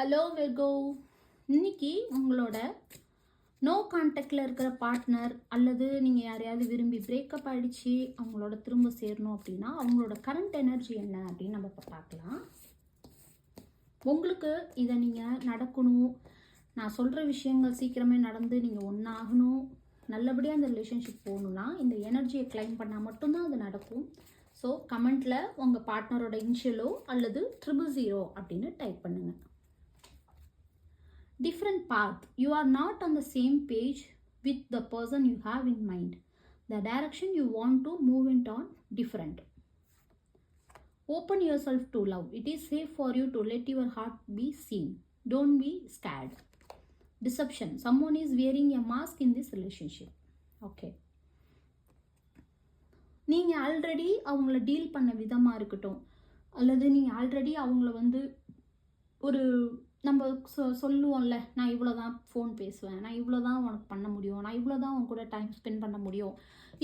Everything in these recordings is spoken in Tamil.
ஹலோ வெர்கோ, இன்னைக்கு உங்களோட நோ கான்டாக்டில் இருக்கிற பார்ட்னர் அல்லது நீங்கள் யாரையாவது விரும்பி பிரேக்கப் ஆகிடுச்சு அவங்களோட திரும்ப சேரணும் அப்படின்னா அவங்களோட கரண்ட் எனர்ஜி என்ன அப்படின்னு நம்ம இப்போ பார்க்கலாம். உங்களுக்கு இதை நீங்கள் நடக்கணும், நான் சொல்கிற விஷயங்கள் சீக்கிரமே நடந்து நீங்கள் ஒன்றாகணும், நல்லபடியாக அந்த ரிலேஷன்ஷிப் போகணுன்னா இந்த எனர்ஜியை கிளைம் பண்ணால் மட்டும்தான் அது நடக்கும். ஸோ கமெண்ட்டில் உங்கள் பார்ட்னரோட இனிஷியலோ அல்லது 000 அப்படின்னு டைப் பண்ணுங்கள். Different path. You are not on the same page with the person you have in mind. The direction you want to move it on different. Open yourself to love. It is safe for you to let your heart be seen. Don't be scared. Deception. Someone is wearing a mask in this relationship. Okay. நீங்கள் ஆல்ரெடி அவங்கள டீல் பண்ண விதமாக இருக்கட்டும், அல்லது நீங்கள் ஆல்ரெடி அவங்கள ஒரு நம்ம சொல்லுவோம்ல, நான் இவ்வளோ தான் ஃபோன் பேசுவேன், நான் இவ்வளோ தான் உனக்கு பண்ண முடியும், நான் இவ்வளோ தான் உன் கூட டைம் ஸ்பெண்ட் பண்ண முடியும்,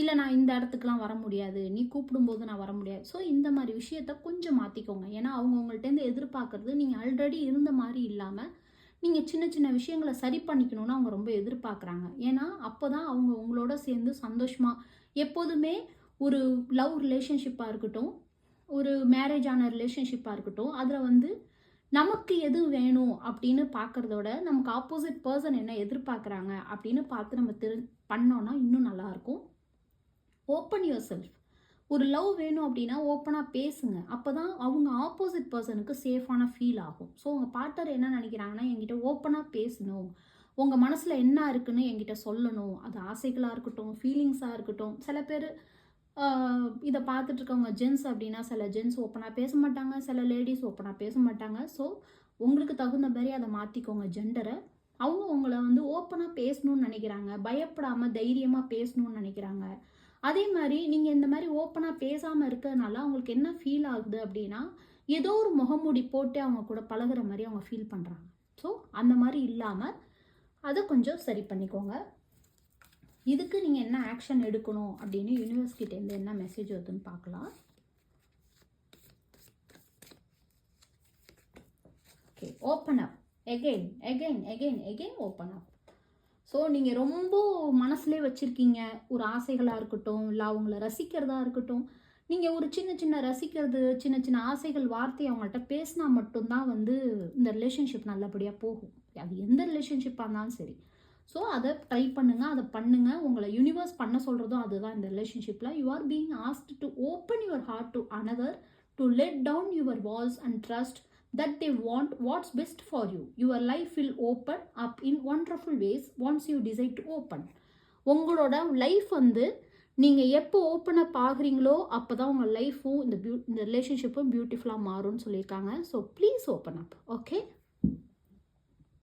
இல்லை நான் இந்த இடத்துக்குலாம் வர முடியாது, நீ கூப்பிடும்போது நான் வர முடியாது. ஸோ இந்த மாதிரி விஷயத்த கொஞ்சம் மாற்றிக்கோங்க. ஏன்னா அவங்க உங்கள்கிட்டேருந்து எதிர்பார்க்குறது நீங்கள் ஆல்ரெடி இருந்த மாதிரி இல்லாமல் நீங்கள் சின்ன சின்ன விஷயங்களை சரி பண்ணிக்கணும்னு அவங்க ரொம்ப எதிர்பார்க்குறாங்க. ஏன்னா அப்போ தான் அவங்க உங்களோட சேர்ந்து சந்தோஷமாக, எப்போதுமே ஒரு லவ் ரிலேஷன்ஷிப்பாக இருக்கட்டும், ஒரு மேரேஜ் ஆன ரிலேஷன்ஷிப்பாக இருக்கட்டும், அதில் நமக்கு எது வேணும் அப்படின்னு பார்க்குறதோட நமக்கு ஆப்போசிட் பர்சன் என்ன எதிர்பார்க்குறாங்க அப்படின்னு பார்த்து நம்ம பண்ணோன்னா இன்னும் நல்லாயிருக்கும். Open your self. ஒரு லவ் வேணும் அப்படின்னா ஓப்பனாக பேசுங்க. அப்போ தான் அவங்க ஆப்போசிட் பர்சனுக்கு சேஃபான ஃபீல் ஆகும். ஸோ உங்கள் பார்ட்னர் என்ன நினைக்கிறாங்கன்னா, என்கிட்ட ஓப்பனாக பேசணும், உங்கள் மனசில் என்ன இருக்குன்னு என்கிட்ட சொல்லணும். அது ஆசைகளாக இருக்கட்டும், ஃபீலிங்ஸாக இருக்கட்டும். சில பேர் இதை பார்த்துட்டு இருக்கவங்க ஜென்ஸ் அப்படின்னா, சில ஜென்ஸ் ஓப்பனாக பேச மாட்டாங்க, சில லேடிஸ் ஓப்பனாக பேச மாட்டாங்க. ஸோ உங்களுக்கு தகுந்த மாதிரி அதை மாற்றிக்கோங்க ஜெண்டரை. அவங்க உங்களை ஓப்பனாக பேசணும்னு நினைக்கிறாங்க, பயப்படாமல் தைரியமாக பேசணும்னு நினைக்கிறாங்க. அதே மாதிரி நீங்கள் இந்த மாதிரி ஓப்பனாக பேசாமல் இருக்கிறதுனால அவங்களுக்கு என்ன ஃபீல் ஆகுது அப்படின்னா, ஏதோ ஒரு முகமூடி போட்டு அவங்க கூட பழகுற மாதிரி அவங்க ஃபீல் பண்ணுறாங்க. ஸோ அந்த மாதிரி இல்லாமல் அதை கொஞ்சம் சரி பண்ணிக்கோங்க. இதுக்கு நீங்கள் என்ன ஆக்ஷன் எடுக்கணும் அப்படின்னு யூனிவர்ஸ்கிட்டேருந்து என்ன மெசேஜ் வருதுன்னு பார்க்கலாம். Okay, open up again again again again open up. So நீங்கள் ரொம்ப மனசுலே வச்சுருக்கீங்க ஒரு ஆசைகளாக இருக்கட்டும், இல்லை அவங்கள ரசிக்கிறதா இருக்கட்டும், நீங்கள் ஒரு சின்ன சின்ன ரசிக்கிறது, சின்ன சின்ன ஆசைகள் வார்த்தையை அவங்கள்ட்ட பேசினா மட்டும்தான் இந்த ரிலேஷன்ஷிப் நல்லபடியாக போகும். அது எந்த ரிலேஷன்ஷிப்பாக இருந்தாலும் சரி. ஸோ அதை ட்ரை பண்ணுங்கள், அதை பண்ணுங்கள். உங்களை யூனிவர்ஸ் பண்ண சொல்கிறதும் அதுதான். இந்த ரிலேஷன்ஷிப்பில் you are being asked to open your heart to another, to let down your walls and trust that they want what's best for you. Your life will open up in wonderful ways once you decide to open. உங்களோட லைஃப் நீங்கள் எப்போ ஓப்பன் அப் ஆகுறீங்களோ அப்போ தான் உங்கள் லைஃப்பும் இந்த ரிலேஷன்ஷிப்பும் பியூட்டிஃபுல்லாக மாறும்னு சொல்லியிருக்காங்க. So please open up. Okay.